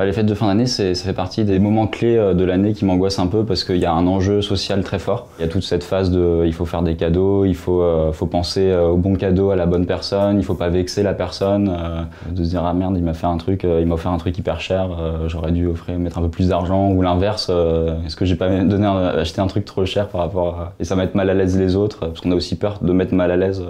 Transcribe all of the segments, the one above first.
Les fêtes de fin d'année, ça fait partie des moments clés de l'année qui m'angoissent un peu parce qu'il y a un enjeu social très fort. Il y a toute cette phase de il faut faire des cadeaux, il faut penser au bon cadeau à la bonne personne, il faut pas vexer la personne, de se dire ah merde il m'a offert un truc hyper cher, j'aurais dû mettre un peu plus d'argent, ou l'inverse, est-ce que j'ai pas acheté un truc trop cher par rapport à... Et ça va mettre mal à l'aise les autres, parce qu'on a aussi peur de mettre mal à l'aise.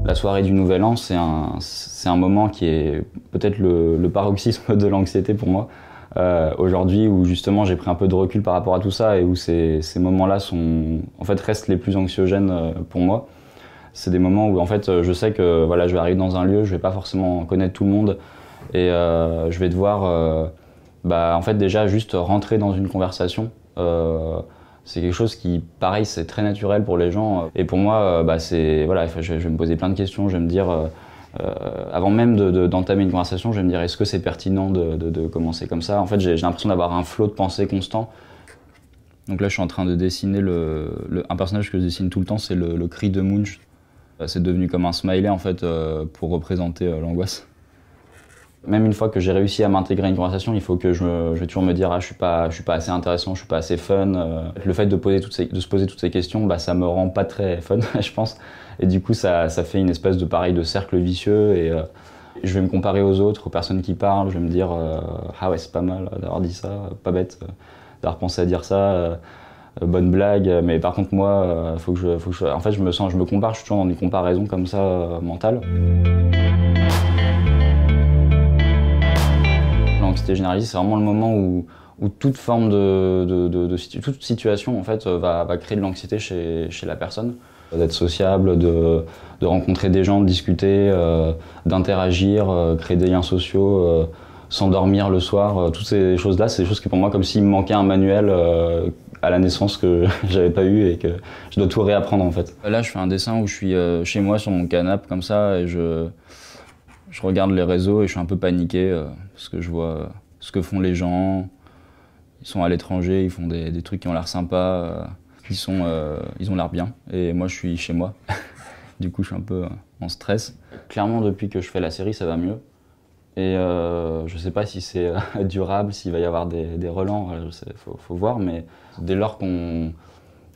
La soirée du Nouvel An, c'est un moment qui est peut-être le paroxysme de l'anxiété pour moi. Aujourd'hui, où justement j'ai pris un peu de recul par rapport à tout ça et où ces moments-là restent les plus anxiogènes pour moi. C'est des moments où en fait je sais que voilà, je vais arriver dans un lieu, je vais pas forcément connaître tout le monde et je vais devoir en fait déjà juste rentrer dans une conversation. C'est quelque chose qui, pareil, c'est très naturel pour les gens. Et pour moi, je vais me poser plein de questions. Je vais me dire, avant même d'entamer une conversation, je vais me dire, est-ce que c'est pertinent de commencer comme ça? En fait, j'ai l'impression d'avoir un flot de pensée constant. Donc là, je suis en train de dessiner un personnage que je dessine tout le temps, c'est le cri de Munch. C'est devenu comme un smiley, en fait, pour représenter l'angoisse. Même une fois que j'ai réussi à m'intégrer à une conversation, il faut que je vais toujours me dire ah, je suis pas assez intéressant, je suis pas assez fun. Le fait de se poser toutes ces questions, ça me rend pas très fun, je pense. Et du coup, ça fait une espèce de cercle vicieux. Et je vais me comparer aux autres, aux personnes qui parlent. Je vais me dire ah ouais, c'est pas mal d'avoir dit ça, pas bête d'avoir pensé à dire ça. Bonne blague. Mais par contre, moi, en fait, je me compare. Je suis toujours dans une comparaison comme ça mentale. L'anxiété généralisée, c'est vraiment le moment où toute forme toute situation en fait, va créer de l'anxiété chez la personne. D'être sociable, de rencontrer des gens, de discuter, d'interagir, créer des liens sociaux, s'endormir le soir. Toutes ces choses-là, c'est des choses qui pour moi, comme s'il me manquait un manuel à la naissance que j'avais pas eu et que je dois tout réapprendre en fait. Là, je fais un dessin où je suis chez moi sur mon canapé comme ça et je regarde les réseaux et je suis un peu paniqué parce que je vois ce que font les gens. Ils sont à l'étranger, ils font des trucs qui ont l'air sympas, ils ont l'air bien. Et moi, je suis chez moi. Du coup, je suis un peu en stress. Clairement, depuis que je fais la série, ça va mieux. Et je sais pas si c'est durable, s'il va y avoir des relents, faut voir. Mais dès lors qu'on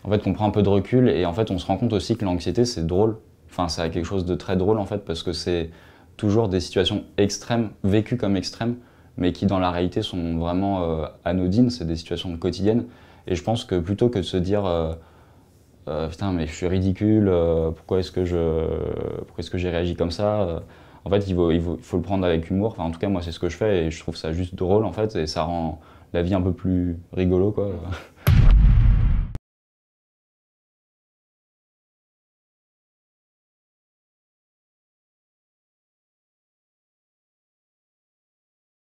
prend un peu de recul et en fait, on se rend compte aussi que l'anxiété, c'est drôle. Enfin, c'est quelque chose de très drôle en fait, parce que c'est toujours des situations extrêmes, vécues comme extrêmes, mais qui dans la réalité sont vraiment anodines, c'est des situations quotidiennes. Et je pense que plutôt que de se dire putain mais je suis ridicule, pourquoi est-ce que j'ai réagi comme ça, en fait il faut le prendre avec humour. Enfin, en tout cas moi c'est ce que je fais et je trouve ça juste drôle en fait, et ça rend la vie un peu plus rigolo quoi.